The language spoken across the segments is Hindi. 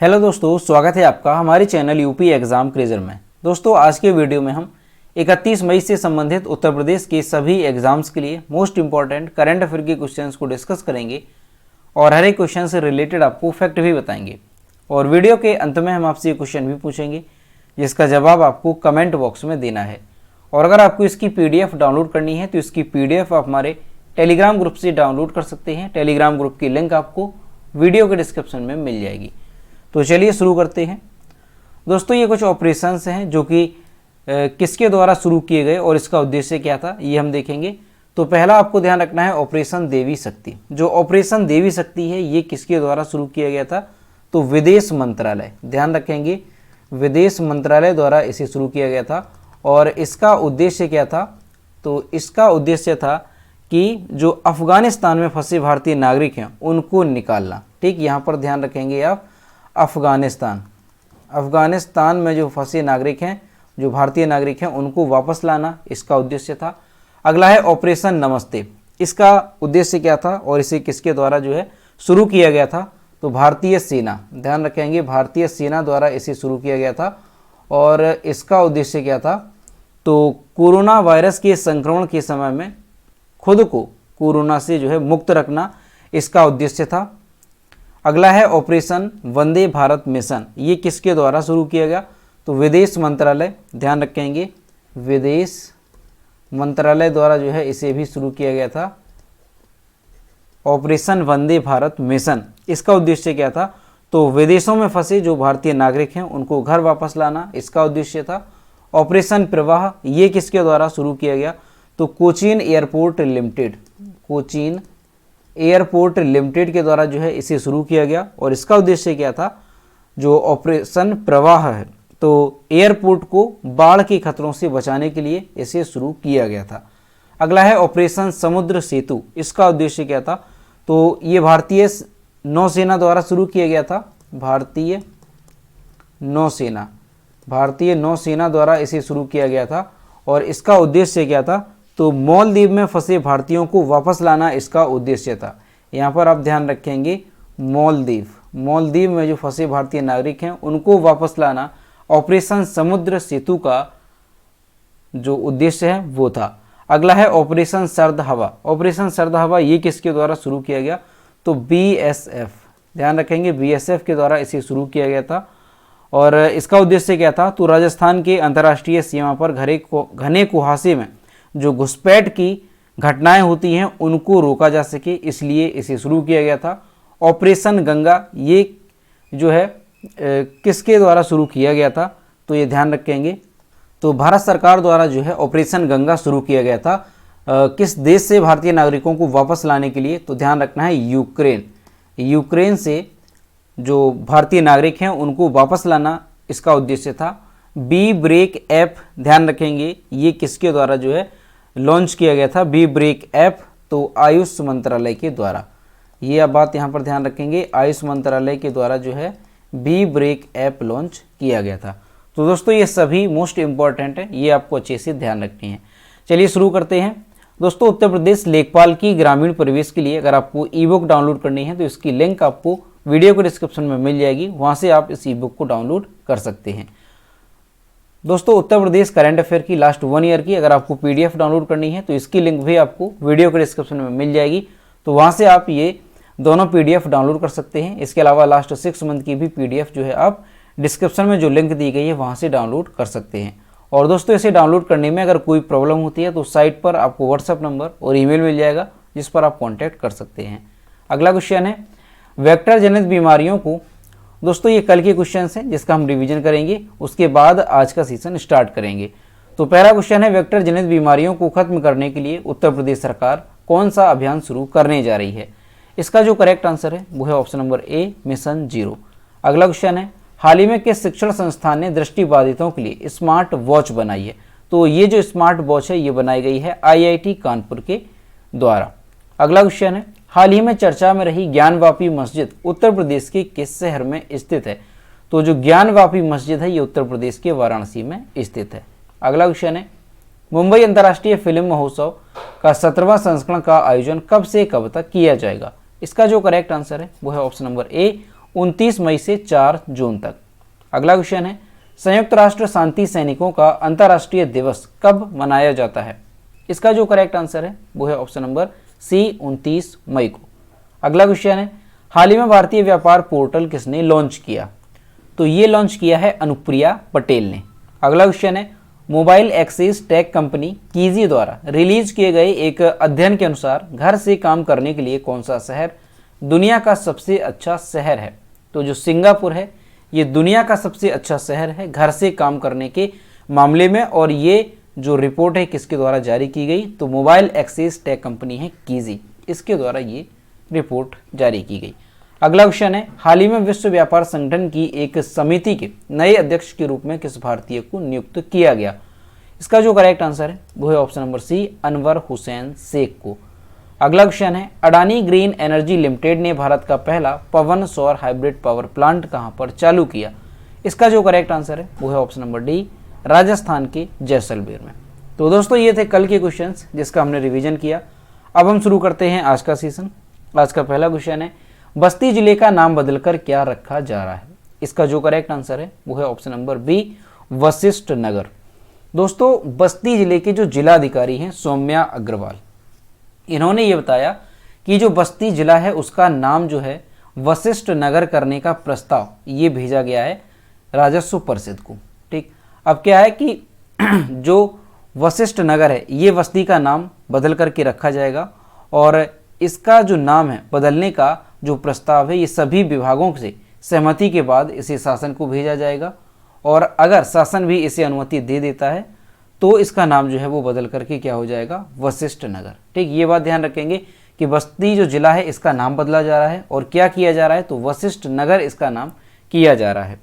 हेलो दोस्तों, स्वागत है आपका हमारे चैनल यूपी एग्जाम क्रेजर में। दोस्तों, आज के वीडियो में हम 31 मई से संबंधित उत्तर प्रदेश के सभी एग्जाम्स के लिए मोस्ट इंपॉर्टेंट करंट अफेयर के क्वेश्चंस को डिस्कस करेंगे और हर एक क्वेश्चन से रिलेटेड आपको फैक्ट भी बताएंगे। और वीडियो के अंत में हम आपसे ये क्वेश्चन भी पूछेंगे जिसका जवाब आपको कमेंट बॉक्स में देना है। और अगर आपको इसकी PDF डाउनलोड करनी है तो इसकी PDF आप हमारे टेलीग्राम ग्रुप से डाउनलोड कर सकते हैं। टेलीग्राम ग्रुप की लिंक आपको वीडियो के डिस्क्रिप्शन में मिल जाएगी। तो चलिए शुरू करते हैं। दोस्तों, ये कुछ ऑपरेशंस हैं जो कि किसके द्वारा शुरू किए गए और इसका उद्देश्य क्या था, ये हम देखेंगे। तो पहला आपको ध्यान रखना है ऑपरेशन देवी शक्ति। जो ऑपरेशन देवी शक्ति है ये किसके द्वारा शुरू किया गया था, तो विदेश मंत्रालय, ध्यान रखेंगे, विदेश मंत्रालय द्वारा इसे शुरू किया गया था। और इसका उद्देश्य क्या था, तो इसका उद्देश्य था कि जो अफगानिस्तान में फंसे भारतीय नागरिक हैं उनको निकालना। ठीक, यहाँ पर ध्यान रखेंगे आप, अफगानिस्तान में जो फंसे नागरिक हैं, जो भारतीय नागरिक हैं, उनको वापस लाना इसका उद्देश्य था। अगला है ऑपरेशन नमस्ते। इसका उद्देश्य क्या था और इसे किसके द्वारा जो है शुरू किया गया था, तो भारतीय सेना, ध्यान रखेंगे, भारतीय सेना द्वारा इसे शुरू किया गया था। और इसका उद्देश्य क्या था, तो कोरोना वायरस के संक्रमण के समय में खुद को कोरोना से जो है मुक्त रखना इसका उद्देश्य था। अगला है ऑपरेशन वंदे भारत मिशन। ये किसके द्वारा शुरू किया गया, तो विदेश मंत्रालय, ध्यान रखेंगे, विदेश मंत्रालय द्वारा जो है इसे भी शुरू किया गया था। ऑपरेशन वंदे भारत मिशन, इसका उद्देश्य क्या था, तो विदेशों में फंसे जो भारतीय नागरिक हैं उनको घर वापस लाना इसका उद्देश्य था। ऑपरेशन प्रवाह, ये किसके द्वारा शुरू किया गया, तो Cochin airport limited, Cochin airport limited के द्वारा जो है इसे शुरू किया गया। और इसका उद्देश्य क्या था, जो ऑपरेशन प्रवाह है, तो एयरपोर्ट को बाढ़ के खतरों से बचाने के लिए इसे शुरू किया गया था। अगला है ऑपरेशन समुद्र सेतु। इसका उद्देश्य क्या था, तो ये भारतीय नौसेना द्वारा शुरू किया गया था। भारतीय नौसेना द्वारा इसे शुरू किया गया था। और इसका उद्देश्य क्या था, तो मालदीव में फंसे भारतीयों को वापस लाना इसका उद्देश्य था। यहाँ पर आप ध्यान रखेंगे, मालदीव में जो फंसे भारतीय नागरिक हैं उनको वापस लाना ऑपरेशन समुद्र सेतु का जो उद्देश्य है वो था। अगला है ऑपरेशन सर्द हवा। ऑपरेशन सर्द हवा ये किसके द्वारा शुरू किया गया, तो BSF, ध्यान रखेंगे, BSF के द्वारा इसे शुरू किया गया था। और इसका उद्देश्य क्या था, तो राजस्थान के अंतर्राष्ट्रीय सीमा पर घने कुहासे में जो घुसपैठ की घटनाएं होती हैं उनको रोका जा सके, इसलिए इसे शुरू किया गया था। ऑपरेशन गंगा, ये जो है किसके द्वारा शुरू किया गया था, तो ये ध्यान रखेंगे, तो भारत सरकार द्वारा जो है ऑपरेशन गंगा शुरू किया गया था। किस देश से भारतीय नागरिकों को वापस लाने के लिए, तो ध्यान रखना है यूक्रेन से जो भारतीय नागरिक हैं उनको वापस लाना इसका उद्देश्य था। बी ब्रेक ऐप, ध्यान रखेंगे, ये किसके द्वारा जो है लॉन्च किया गया था, बी ब्रेक ऐप, तो आयुष मंत्रालय के द्वारा। ये आप बात यहाँ पर ध्यान रखेंगे, आयुष मंत्रालय के द्वारा जो है बी ब्रेक ऐप लॉन्च किया गया था। तो दोस्तों, ये सभी मोस्ट इंपॉर्टेंट है, ये आपको अच्छे से ध्यान रखनी है। चलिए शुरू करते हैं। दोस्तों, उत्तर प्रदेश लेखपाल की ग्रामीण परिवेश के लिए अगर आपको ई-बुक डाउनलोड करनी है तो इसकी लिंक आपको वीडियो के डिस्क्रिप्शन में मिल जाएगी, वहाँ से आप इस ई-बुक को डाउनलोड कर सकते हैं। दोस्तों, उत्तर प्रदेश करंट अफेयर की लास्ट 1 ईयर की अगर आपको PDF डाउनलोड करनी है तो इसकी लिंक भी आपको वीडियो के डिस्क्रिप्शन में मिल जाएगी, तो वहाँ से आप ये दोनों PDF डाउनलोड कर सकते हैं। इसके अलावा लास्ट 6 मंथ की भी PDF जो है आप डिस्क्रिप्शन में जो लिंक दी गई है वहाँ से डाउनलोड कर सकते हैं। और दोस्तों, इसे डाउनलोड करने में अगर कोई प्रॉब्लम होती है तो साइट पर आपको व्हाट्सएप नंबर और ईमेल मिल जाएगा जिस पर आप कॉन्टैक्ट कर सकते हैं। अगला क्वेश्चन है वेक्टर जनित बीमारियों को। दोस्तों, ये कल के क्वेश्चन हैं जिसका हम रिवीजन करेंगे, उसके बाद आज का सेशन स्टार्ट करेंगे। तो पहला क्वेश्चन है वेक्टर जनित बीमारियों को खत्म करने के लिए उत्तर प्रदेश सरकार कौन सा अभियान शुरू करने जा रही है। इसका जो करेक्ट आंसर है वो है ऑप्शन नंबर A, मिशन 0। अगला क्वेश्चन है हाल ही में किस शिक्षण संस्थान ने दृष्टिबाधितों के लिए स्मार्ट वॉच बनाई है, तो ये जो स्मार्ट वॉच है ये बनाई गई है IIT कानपुर के द्वारा। अगला क्वेश्चन है हाल ही में चर्चा में रही ज्ञानवापी मस्जिद उत्तर प्रदेश के किस शहर में स्थित है, तो जो ज्ञानवापी मस्जिद है ये उत्तर प्रदेश के वाराणसी में स्थित है। अगला क्वेश्चन है मुंबई अंतर्राष्ट्रीय फिल्म महोत्सव का 17वां संस्करण का आयोजन कब से कब तक किया जाएगा। इसका जो करेक्ट आंसर है वो है ऑप्शन नंबर A, 29 मई से 4 जून तक। अगला क्वेश्चन है, संयुक्त राष्ट्र शांति सैनिकों का अंतर्राष्ट्रीय दिवस कब मनाया जाता है? इसका जो करेक्ट आंसर है वो है ऑप्शन नंबर सी, 29 मई को। अगला क्वेश्चन है, हाल ही में भारतीय व्यापार पोर्टल किसने लॉन्च किया? तो ये लॉन्च किया है अनुप्रिया पटेल ने। अगला क्वेश्चन है, मोबाइल एक्सेस टेक कंपनी कीजी द्वारा रिलीज किए गए एक अध्ययन के अनुसार घर से काम करने के लिए कौन सा शहर दुनिया का सबसे अच्छा शहर है? तो जो सिंगापुर है ये दुनिया का सबसे अच्छा शहर है घर से काम करने के मामले में, और ये जो रिपोर्ट है किसके द्वारा जारी की गई? तो मोबाइल एक्सेस टेक कंपनी है कीजी, इसके द्वारा ये रिपोर्ट जारी की गई। अगला क्वेश्चन है, हाल ही में विश्व व्यापार संगठन की एक समिति के नए अध्यक्ष के रूप में किस भारतीय को नियुक्त किया गया? इसका जो करेक्ट आंसर है वो है option number C, Anwar Hussain Sheikh को। अगला क्वेश्चन है, अडानी ग्रीन एनर्जी लिमिटेड ने भारत का पहला पवन सौर हाइब्रिड पावर प्लांट कहां पर चालू किया? इसका जो करेक्ट आंसर है वो है ऑप्शन नंबर डी, राजस्थान के जैसलमेर में। तो दोस्तों ये थे कल के क्वेश्चंस जिसका हमने रिवीजन किया। अब हम शुरू करते हैं आज का सेशन। आज का पहला क्वेश्चन है, बस्ती जिले का नाम बदलकर क्या रखा जा रहा है? इसका जो करेक्ट आंसर है वो है ऑप्शन नंबर बी, वशिष्ठ नगर। दोस्तों बस्ती जिले के जो जिलाधिकारी हैं सौम्या अग्रवाल, इन्होंने ये बताया कि जो बस्ती जिला है उसका नाम जो है वशिष्ठ नगर करने का प्रस्ताव ये भेजा गया है राजस्व परिषद को। ठीक, अब क्या है कि जो वशिष्ठ नगर है ये बस्ती का नाम बदल करके रखा जाएगा, और इसका जो नाम है बदलने का जो प्रस्ताव है ये सभी विभागों से सहमति के बाद इसे शासन को भेजा जाएगा, और अगर शासन भी इसे अनुमति दे देता है तो इसका नाम जो है वो बदल करके क्या हो जाएगा? वशिष्ठ नगर। ठीक, ये बात ध्यान रखेंगे कि बस्ती जो जिला है इसका नाम बदला जा रहा है, और क्या किया जा रहा है? तो वशिष्ठ नगर इसका नाम किया जा रहा है।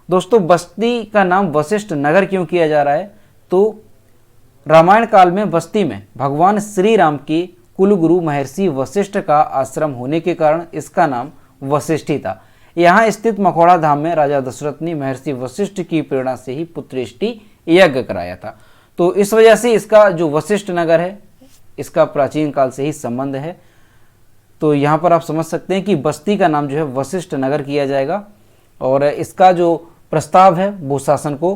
दोस्तों बस्ती का नाम वशिष्ठ नगर क्यों किया जा रहा है? तो रामायण काल में बस्ती में भगवान श्री राम के कुलगुरु महर्षि वशिष्ठ का आश्रम होने के कारण इसका नाम वशिष्ठी था। यहाँ स्थित मखौड़ा धाम में राजा दशरथ ने महर्षि वशिष्ठ की प्रेरणा से ही पुत्रेष्टि यज्ञ कराया था। तो इस वजह से इसका जो वशिष्ठ नगर है इसका प्राचीन काल से ही संबंध है। तो यहाँ पर आप समझ सकते हैं कि बस्ती का नाम जो है वशिष्ठ नगर किया जाएगा, और इसका जो प्रस्ताव है वो शासन को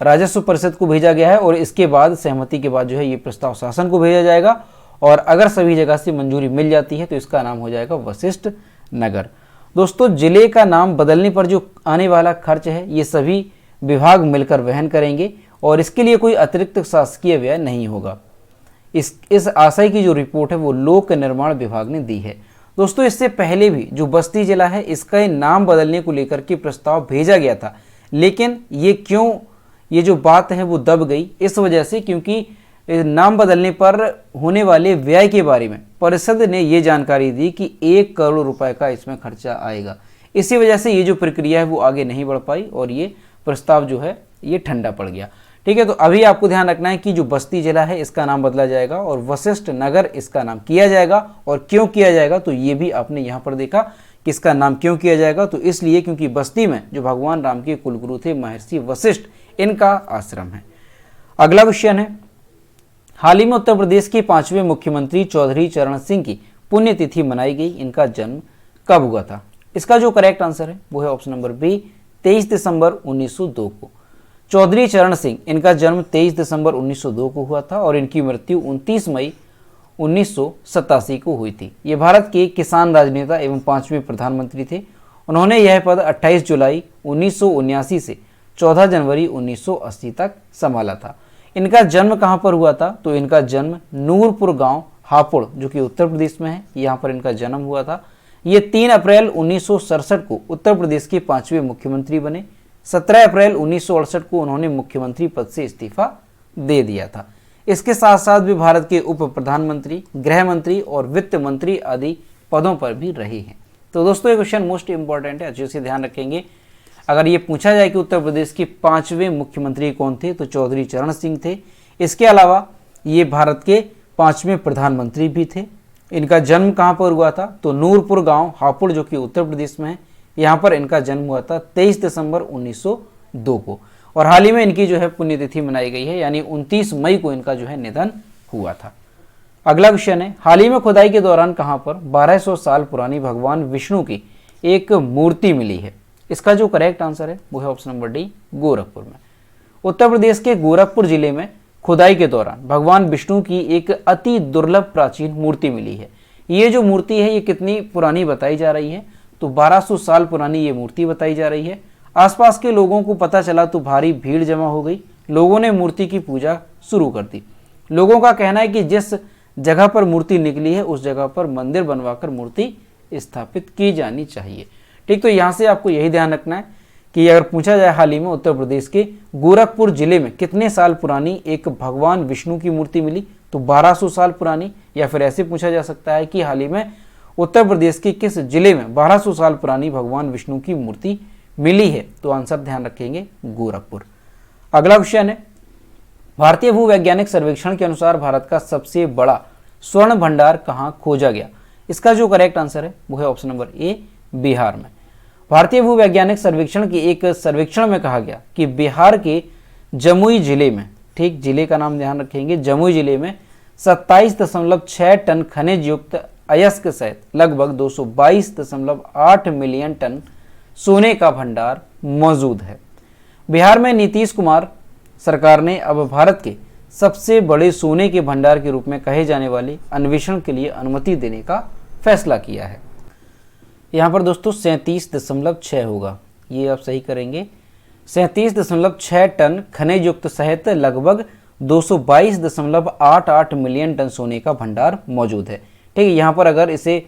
राजस्व परिषद को भेजा गया है, और इसके बाद सहमति के बाद जो है ये प्रस्ताव शासन को भेजा जाएगा, और अगर सभी जगह से मंजूरी मिल जाती है तो इसका नाम हो जाएगा वशिष्ठ नगर। दोस्तों जिले का नाम बदलने पर जो आने वाला खर्च है ये सभी विभाग मिलकर वहन करेंगे, और इसके लिए कोई अतिरिक्त शासकीय व्यय नहीं होगा। इस आशय की जो रिपोर्ट है वो लोक निर्माण विभाग ने दी है। दोस्तों इससे पहले भी जो बस्ती जिला है इसका नाम बदलने को लेकर के प्रस्ताव भेजा गया था, लेकिन ये जो बात है वो दब गई इस वजह से क्योंकि नाम बदलने पर होने वाले व्यय के बारे में परिषद ने ये जानकारी दी कि 1 करोड़ रुपए का इसमें खर्चा आएगा। इसी वजह से ये जो प्रक्रिया है वो आगे नहीं बढ़ पाई, और ये प्रस्ताव जो है ये ठंडा पड़ गया। ठीक है, तो अभी आपको ध्यान रखना है कि जो बस्ती जिला है इसका नाम बदला जाएगा और वशिष्ठ नगर इसका नाम किया जाएगा। और क्यों किया जाएगा तो ये भी आपने यहाँ पर देखा कि इसका नाम क्यों किया जाएगा, तो इसलिए क्योंकि बस्ती में जो भगवान राम के कुलगुरु थे महर्षि वशिष्ठ, इनका आश्रम है। अगला क्वेश्चन है, हाल ही में उत्तर प्रदेश के 5वें मुख्यमंत्री चौधरी चरण सिंह की पुण्यतिथि मनाई गई। इनका जन्म कब हुआ था? इसका जो करेक्ट आंसर है वो है ऑप्शन नंबर बी, 23 दिसंबर 1902 को। चौधरी चरण सिंह, इनका जन्म 23 दिसंबर 1902 को हुआ था, और इनकी मृत्यु 29 मई 1987 को हुई थी। ये भारत के किसान राजनेता एवं 5वें प्रधानमंत्री थे। उन्होंने यह पद 28 जुलाई 1979 से 14 जनवरी 1980 तक संभाला था। इनका जन्म कहाँ पर हुआ था? तो इनका जन्म नूरपुर गांव हापुड़ जो कि उत्तर प्रदेश में है, यहाँ पर इनका जन्म हुआ था। ये 3 अप्रैल 1967 को उत्तर प्रदेश के 5वें मुख्यमंत्री बने। 17 अप्रैल 1968 को उन्होंने मुख्यमंत्री पद से इस्तीफा दे दिया था। इसके साथ साथ भी भारत के उप प्रधानमंत्री, गृह मंत्री और वित्त मंत्री आदि पदों पर भी रहे हैं। तो दोस्तों ये क्वेश्चन मोस्ट इंपॉर्टेंट है, अच्छे से ध्यान रखेंगे। अगर ये पूछा जाए कि उत्तर प्रदेश के 5वें मुख्यमंत्री कौन थे तो चौधरी चरण सिंह थे। इसके अलावा ये भारत के 5वें प्रधानमंत्री भी थे। इनका जन्म कहाँ पर हुआ था? तो नूरपुर गांव हापुड़ जो कि उत्तर प्रदेश में है, यहाँ पर इनका जन्म हुआ था 23 दिसंबर 1902 को। और हाल ही में इनकी जो है पुण्यतिथि मनाई गई है, यानी 29 मई को इनका जो है निधन हुआ था। अगला क्वेश्चन है, हाल ही में खुदाई के दौरान कहाँ पर 1200 साल पुरानी भगवान विष्णु की एक मूर्ति मिली है। इसका जो करेक्ट आंसर है वो है ऑप्शन नंबर डी, गोरखपुर में। उत्तर प्रदेश के गोरखपुर जिले में खुदाई के दौरान भगवान विष्णु की एक अति दुर्लभ प्राचीन मूर्ति मिली है। ये जो मूर्ति है ये कितनी पुरानी बताई जा रही है, तो 1200 साल पुरानी ये मूर्ति बताई जा रही है। आसपास के लोगों को पता चला तो भारी भीड़ जमा हो गई। लोगों ने मूर्ति की पूजा शुरू कर दी। लोगों का कहना है कि जिस जगह पर मूर्ति निकली है उस जगह पर मंदिर बनवाकर मूर्ति स्थापित की जानी चाहिए। ठीक, तो यहाँ से आपको यही ध्यान रखना है कि अगर पूछा जाए हाल ही में उत्तर प्रदेश के गोरखपुर जिले में कितने साल पुरानी एक भगवान विष्णु की मूर्ति मिली, तो 1200 साल पुरानी, या फिर ऐसे पूछा जा सकता है कि हाल ही में उत्तर प्रदेश के किस जिले में 1200 साल पुरानी भगवान विष्णु की मूर्ति मिली है, तो आंसर ध्यान रखेंगे गोरखपुर। अगला क्वेश्चन है, भारतीय भूवैज्ञानिक सर्वेक्षण के अनुसार भारत का सबसे बड़ा स्वर्ण भंडार कहाँ खोजा गया? इसका जो करेक्ट आंसर है वो है ऑप्शन नंबर ए, बिहार में। भारतीय भूवैज्ञानिक सर्वेक्षण के एक सर्वेक्षण में कहा गया कि बिहार के जमुई जिले में, ठीक, जिले का नाम ध्यान रखेंगे, जमुई जिले में 27.6 टन खनिज युक्त अयस्क सहित लगभग 222.8 मिलियन टन सोने का भंडार मौजूद है। बिहार में नीतीश कुमार सरकार ने अब भारत के सबसे बड़े सोने के भंडार के रूप में कहे जाने वाले अन्वेषण के लिए अनुमति देने का फैसला किया है। यहाँ पर दोस्तों 37.6 होगा, ये आप सही करेंगे। 37.6 टन खनिज युक्त सहित लगभग 222.88 मिलियन टन सोने का भंडार मौजूद है। ठीक है, यहाँ पर अगर इसे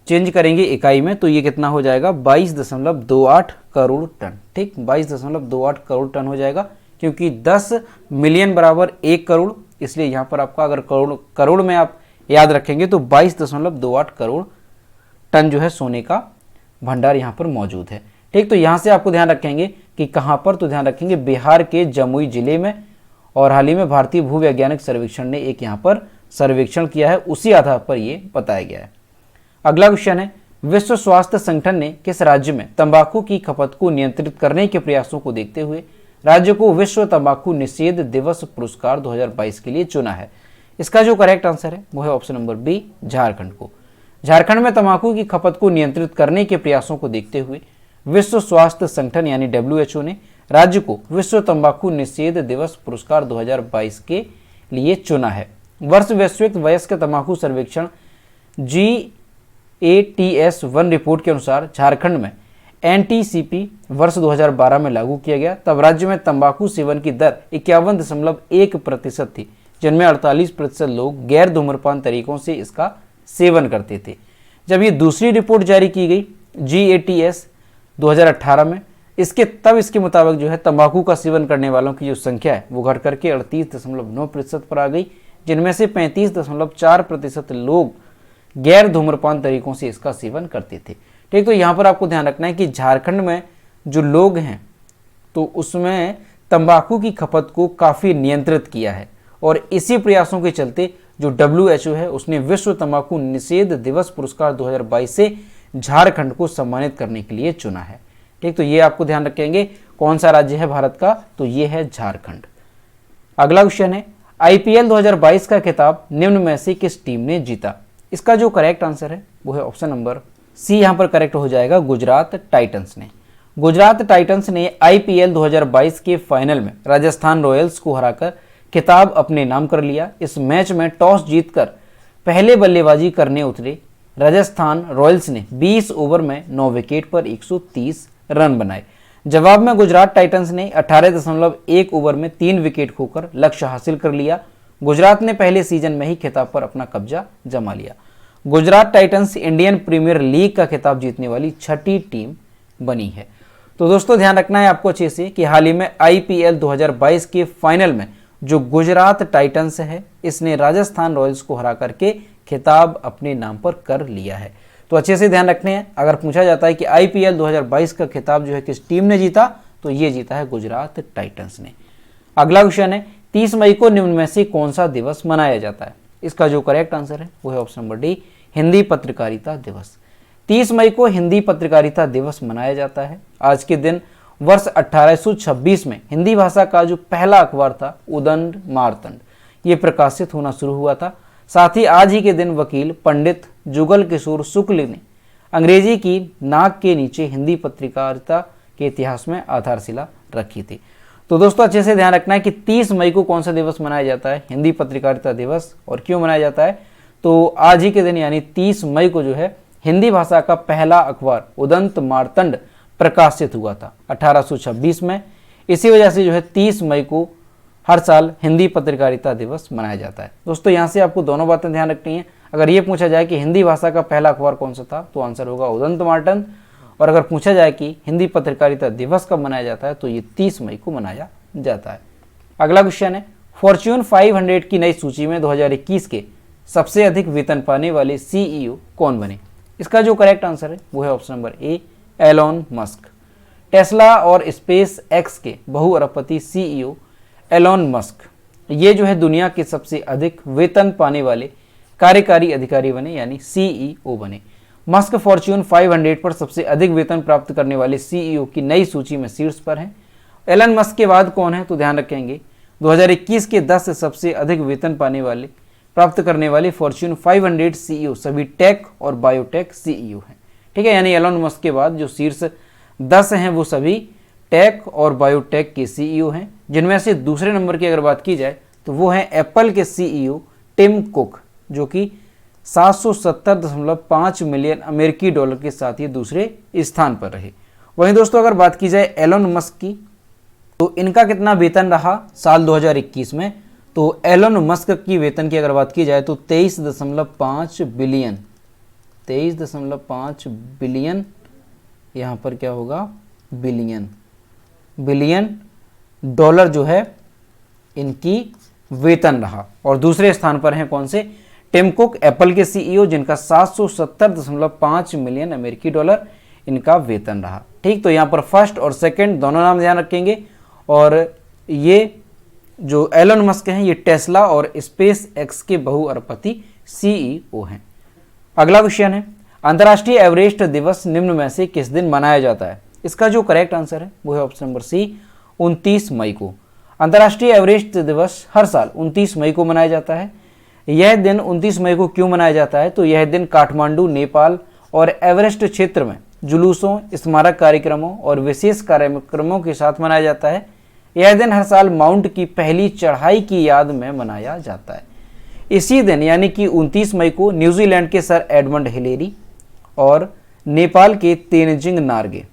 चेंज करेंगे इकाई में तो ये कितना हो जाएगा, 22.28 करोड़ टन। ठीक, 22.28 करोड़ टन हो जाएगा, क्योंकि 10 मिलियन बराबर 1 करोड़, इसलिए यहाँ पर आपका अगर करोड़ में आप याद रखेंगे तो 22.28 करोड़ टन जो है सोने का भंडार यहाँ पर मौजूद है। ठीक, तो यहाँ से आपको ध्यान रखेंगे कि कहाँ पर, तो ध्यान रखेंगे बिहार के जमुई जिले में। और हाल ही में भारतीय भूवैज्ञानिक सर्वेक्षण ने एक यहाँ पर सर्वेक्षण किया है, उसी आधार पर ये बताया गया है। अगला क्वेश्चन है, विश्व स्वास्थ्य संगठन ने किस राज्य में तंबाकू की खपत को नियंत्रित करने के प्रयासों को देखते हुए राज्य को विश्व तंबाकू निषेध दिवस पुरस्कार 2022 के लिए चुना है? इसका जो करेक्ट आंसर है वो है ऑप्शन नंबर बी, झारखंड को। झारखंड में तंबाकू की खपत को नियंत्रित करने के प्रयासों को देखते हुए विश्व स्वास्थ्य संगठन यानी WHO ने राज्य को विश्व तंबाकू निषेध दिवस पुरस्कार 2022 के लिए चुना है। वर्ष वैश्विक वयस्क तंबाकू सर्वेक्षण GATS 1 रिपोर्ट के अनुसार झारखंड में NTCP वर्ष 2012 में लागू किया गया। तब राज्य में तंबाकू सेवन की दर 51.1% थी, जिनमें 48% लोग गैर धूम्रपान तरीकों से इसका सेवन करते थे। जब ये दूसरी रिपोर्ट जारी की गई GATS 2018 में, इसके मुताबिक जो है तंबाकू का सेवन करने वालों की जो संख्या है वो घट करके 38.9% पर आ गई, जिनमें से 35.4% लोग गैर धूम्रपान तरीकों से इसका सेवन करते थे। ठीक, तो यहाँ पर आपको ध्यान रखना है कि झारखंड में जो लोग हैं तो उसमें तंबाकू की खपत को काफ़ी नियंत्रित किया है, और इसी प्रयासों के चलते जो WHO है उसने विश्व तंबाकू निषेध दिवस पुरस्कार 2022 से झारखंड को सम्मानित करने के लिए चुना है। ठीक, तो ये आपको ध्यान रखेंगे कौन सा राज्य है भारत का, तो ये है झारखंड। अगला क्वेश्चन है, IPL 2022 का खिताब निम्न में से किस टीम ने जीता? इसका जो करेक्ट आंसर है वो है ऑप्शन नंबर सी, यहाँ पर करेक्ट हो जाएगा, गुजरात टाइटंस ने। गुजरात टाइटंस ने IPL 2022 के फाइनल में राजस्थान रॉयल्स को हराकर खिताब अपने नाम कर लिया। इस मैच में टॉस जीतकर पहले बल्लेबाजी करने उतरे राजस्थान रॉयल्स ने 20 ओवर में 9 विकेट पर 130 रन बनाए। जवाब में गुजरात टाइटंस ने 18.1 ओवर में 3 विकेट खोकर लक्ष्य हासिल कर लिया। गुजरात ने पहले सीजन में ही खिताब पर अपना कब्जा जमा लिया। Gujarat Titans Indian Premier League का खिताब जीतने वाली छठी टीम बनी है। तो दोस्तों ध्यान रखना है आपको अच्छे से कि हाल ही में IPL 2022 के फाइनल में जो गुजरात टाइटंस है इसने राजस्थान रॉयल्स को हरा करके खिताब अपने नाम पर कर लिया है। तो अच्छे से ध्यान रखने हैं, अगर पूछा जाता है कि IPL 2022 का खिताब जो है किस टीम ने जीता, तो ये जीता है गुजरात टाइटंस ने। अगला क्वेश्चन है, 30 मई को निम्न में से कौन सा दिवस मनाया जाता है? इसका जो करेक्ट आंसर है वो है ऑप्शन नंबर डी, हिंदी पत्रकारिता दिवस। 30 मई को हिंदी पत्रकारिता दिवस मनाया जाता है। आज के दिन वर्ष 1826 में हिंदी भाषा का जो पहला अखबार था उदंड मारतंड, ये प्रकाशित होना शुरू हुआ था। साथ ही आज ही के दिन वकील पंडित जुगल किशोर शुक्ल ने अंग्रेजी की नाक के नीचे हिंदी पत्रकारिता के इतिहास में आधारशिला रखी थी। तो दोस्तों अच्छे से ध्यान रखना है कि 30 मई को कौन सा दिवस मनाया जाता है, हिंदी पत्रकारिता दिवस, और क्यों मनाया जाता है। तो आज ही के दिन यानी 30 मई को जो है हिंदी भाषा का पहला अखबार उदंत मार्तंड प्रकाशित हुआ था 1826 में। इसी वजह से जो है 30 मई को हर साल हिंदी पत्रकारिता दिवस मनाया जाता है। दोस्तों यहाँ से आपको दोनों बातें ध्यान रखनी है। अगर ये पूछा जाए कि हिंदी भाषा का पहला अखबार कौन सा था, तो आंसर होगा उदंत मार्तंड। और अगर पूछा जाए कि हिंदी पत्रकारिता दिवस कब मनाया जाता है, तो ये 30 मई को मनाया जाता है। अगला क्वेश्चन है, फॉर्च्यून 500 की नई सूची में 2021 के सबसे अधिक वेतन पाने वाले CEO कौन बने। इसका जो करेक्ट आंसर है वो है option number A, Elon Musk. Tesla और स्पेस एक्स के बहुअरबपति CEO एलोन मस्क, ये जो है दुनिया के सबसे अधिक वेतन पाने वाले कार्यकारी अधिकारी बने, यानी CEO बने। मस्क फॉर्च्यून 500 पर सबसे अधिक वेतन प्राप्त करने वाले CEO की नई सूची में शीर्ष पर हैं। एलन मस्क के बाद कौन है, तो ध्यान रखेंगे 2021 के 10 सबसे अधिक वेतन पाने वाले प्राप्त करने वाले फॉर्च्यून 500 CEO सभी टेक और बायोटेक CEO हैं। ठीक है, यानी एलन मस्क के बाद जो शीर्ष 10 हैं वो सभी टेक और बायोटेक के CEO हैं, जिनमें से दूसरे नंबर की अगर बात की जाए तो वो हैं एप्पल के CEO टिम कुक, जो कि 770.5 मिलियन अमेरिकी डॉलर के साथ ये दूसरे स्थान पर रहे। वहीं दोस्तों अगर बात की जाए एलोन मस्क की, तो इनका कितना वेतन रहा साल 2021 में, तो एलोन मस्क की वेतन की अगर बात की जाए तो 23.5 बिलियन, 23.5 बिलियन, यहाँ पर क्या होगा बिलियन डॉलर जो है इनकी वेतन रहा। और दूसरे स्थान पर हैं कौन से, टिम कुक एप्पल के CEO, जिनका 770.5 मिलियन अमेरिकी डॉलर इनका वेतन रहा। ठीक, तो यहाँ पर फर्स्ट और सेकंड दोनों नाम ध्यान रखेंगे। और ये जो एलोन मस्क हैं ये टेस्ला और स्पेस एक्स के बहुअरबपति CEO हैं। अगला क्वेश्चन है, अंतर्राष्ट्रीय एवरेस्ट दिवस निम्न में से किस दिन मनाया जाता है। इसका जो करेक्ट आंसर है वो है ऑप्शन नंबर सी, 29 मई को। अंतर्राष्ट्रीय एवरेस्ट दिवस हर साल 29 मई को मनाया जाता है। यह दिन 29 मई को क्यों मनाया जाता है, तो यह दिन काठमांडू, नेपाल और एवरेस्ट क्षेत्र में जुलूसों, स्मारक कार्यक्रमों और विशेष कार्यक्रमों के साथ मनाया जाता है। यह दिन हर साल माउंट की पहली चढ़ाई की याद में मनाया जाता है। इसी दिन यानी कि 29 मई को न्यूजीलैंड के सर एडमंड हिलेरी और नेपाल के तेनजिंग नार्गे,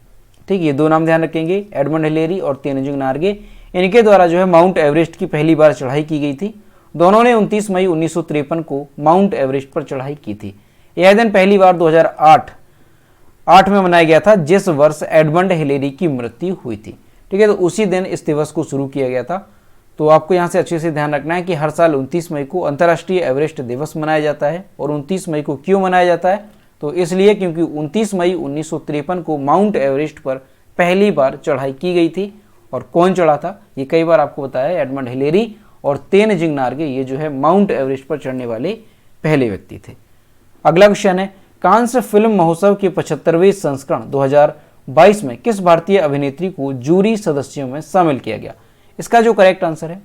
ठीक, ये दो नाम ध्यान रखेंगे, एडमंड हिलेरी और तेनजिंग नार्गे, इनके द्वारा जो है माउंट एवरेस्ट की पहली बार चढ़ाई की गई थी। दोनों ने 29 मई 1953 को माउंट एवरेस्ट पर चढ़ाई की थी। यह दिन पहली बार 2008 में मनाया गया था, जिस वर्ष एडमंड हिलेरी की मृत्यु हुई थी। ठीक है, तो उसी दिन इस दिवस को शुरू किया गया था। तो आपको यहाँ से अच्छे से ध्यान रखना है कि हर साल 29 मई को अंतर्राष्ट्रीय एवरेस्ट दिवस मनाया जाता है। और 29 मई को क्यों मनाया जाता है, तो इसलिए क्योंकि 29 मई 1953 को माउंट एवरेस्ट पर पहली बार चढ़ाई की गई थी। और कौन चढ़ा था, ये कई बार आपको बताया, एडमंड हिलेरी और तेनजिंग नार्गे, ये जो है माउंट एवरेस्ट पर चढ़ने वाले पहले व्यक्ति थे। अगला क्वेश्चन है, कांस फिल्म महोत्सव के 75वें संस्करण 2022 में किस भारतीय अभिनेत्री को जूरी सदस्यों में शामिल किया गया। इसका जो करेक्ट आंसर है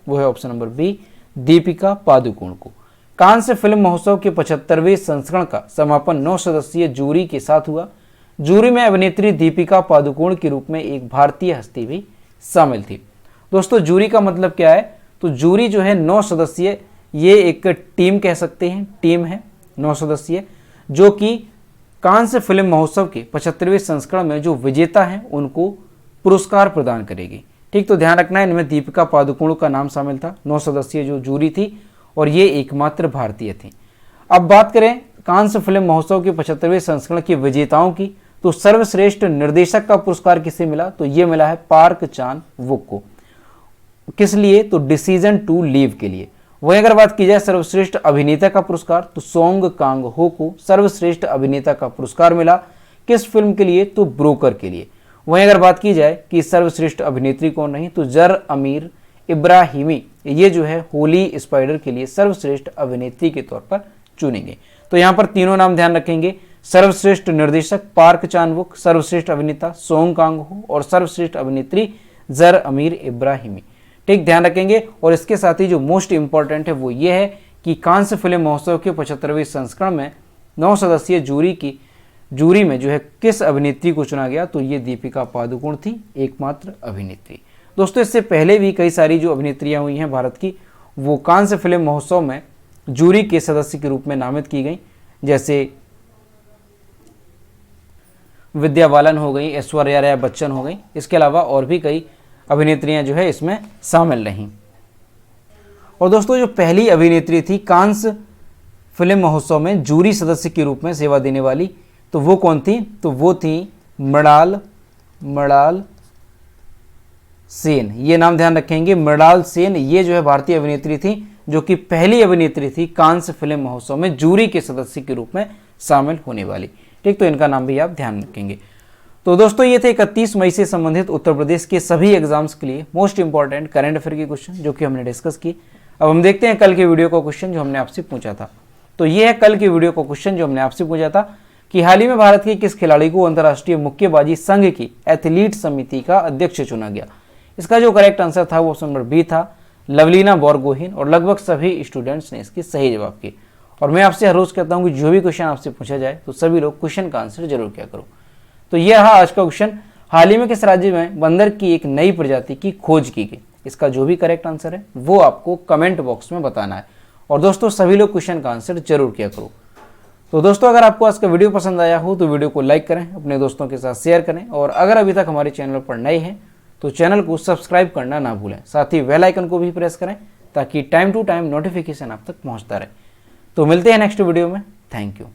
वो है option number B, Deepika Padukone को। कांस फिल्म महोत्सव के 75वें संस्करण का समापन 9 सदस्यीय जूरी के साथ हुआ। जूरी में अभिनेत्री दीपिका पादुकोण के रूप में एक भारतीय हस्ती भी शामिल थी। दोस्तों जूरी का मतलब क्या है, तो जूरी जो है 9 सदस्यीय, ये एक टीम कह सकते हैं, टीम है 9 सदस्यीय, जो कि कांस फिल्म महोत्सव के 75वें संस्करण में जो विजेता हैं उनको पुरस्कार प्रदान करेगी। ठीक, तो ध्यान रखना है, इनमें दीपिका पादुकोण का नाम शामिल था। 9 सदस्यीय जो जूरी थी और ये एकमात्र भारतीय थी। अब बात करें कांस फिल्म महोत्सव के 75वें संस्करण के विजेताओं की, तो सर्वश्रेष्ठ निर्देशक का पुरस्कार किसे मिला, तो ये मिला है पार्क चान वुक को। किस लिए, तो डिसीजन टू लीव के लिए। वहीं अगर बात की जाए सर्वश्रेष्ठ अभिनेता का पुरस्कार, तो सोंग कांग हो को सर्वश्रेष्ठ अभिनेता का पुरस्कार मिला। किस फिल्म के लिए, तो ब्रोकर के लिए। वहीं अगर बात की जाए कि सर्वश्रेष्ठ अभिनेत्री कौन रही, तो जर अमीर इब्राहिमी, ये जो है होली स्पाइडर के लिए सर्वश्रेष्ठ अभिनेत्री के तौर पर चुने गए। तो यहाँ पर तीनों नाम ध्यान रखेंगे, सर्वश्रेष्ठ निर्देशक पार्क चान वुक, सर्वश्रेष्ठ अभिनेता सोंग कांग हो और सर्वश्रेष्ठ अभिनेत्री जर अमीर इब्राहिमी। ठीक, ध्यान रखेंगे। और इसके साथ ही जो मोस्ट इंपॉर्टेंट है वो ये है कि कांस फिल्म महोत्सव के 75वें संस्करण में 9 सदस्यीय जूरी की जूरी में जो है किस अभिनेत्री को चुना गया, तो ये दीपिका पादुकोण थी, एकमात्र अभिनेत्री। दोस्तों इससे पहले भी कई सारी जो अभिनेत्रियां हुई हैं भारत की, वो कांस्य फिल्म महोत्सव में जूरी के सदस्य के रूप में नामित की गई, जैसे विद्या बालन हो गई, ऐश्वर्या राय बच्चन हो गई। इसके अलावा और भी कई अभिनेत्रियां जो है इसमें शामिल रहीं। और दोस्तों जो पहली अभिनेत्री थी कांस्य फिल्म महोत्सव में जूरी सदस्य के रूप में सेवा देने वाली, तो वो कौन थी, तो वो थी मृणाल सेन। ये नाम ध्यान रखेंगे, मृणाल सेन। ये जो है भारतीय अभिनेत्री थी जो कि पहली अभिनेत्री थी कांस्य फिल्म महोत्सव में जूरी के सदस्य के रूप में शामिल होने वाली। ठीक, तो इनका नाम भी आप ध्यान रखेंगे। तो दोस्तों ये थे 31 मई से संबंधित उत्तर प्रदेश के सभी एग्जाम्स के लिए मोस्ट इंपॉर्टेंट करंट अफेयर के क्वेश्चन जो कि हमने डिस्कस किए। अब हम देखते हैं कल के वीडियो का क्वेश्चन जो हमने आपसे पूछा था। तो ये है कल के वीडियो का क्वेश्चन जो हमने आपसे पूछा था कि हाल ही में भारत के किस खिलाड़ी को अंतर्राष्ट्रीय मुक्केबाजी संघ की एथलीट समिति का अध्यक्ष चुना गया। इसका जो करेक्ट आंसर था वो ऑप्शन नंबर बी था, लवलीना बोरगोहेन। और लगभग सभी स्टूडेंट्स ने इसके सही जवाब किए। और मैं आपसे हर रोज कहता हूं कि जो भी क्वेश्चन आपसे पूछा जाए तो सभी लोग क्वेश्चन का आंसर जरूर किया करो। तो यह रहा आज का क्वेश्चन, हाल ही में किस राज्य में बंदर की एक नई प्रजाति की खोज की गई। इसका जो भी करेक्ट आंसर है वो आपको कमेंट बॉक्स में बताना है। और दोस्तों सभी लोग क्वेश्चन का आंसर जरूर किया करो। तो दोस्तों अगर आपको आज का वीडियो पसंद आया हो तो वीडियो को लाइक करें, अपने दोस्तों के साथ शेयर करें, और अगर अभी तक हमारे चैनल पर नए हैं तो चैनल को सब्सक्राइब करना ना भूलें। साथ ही बेल आइकन को भी प्रेस करें ताकि टाइम टू टाइम नोटिफिकेशन आप तक पहुंचता रहे। तो मिलते हैं नेक्स्ट वीडियो में। Thank you.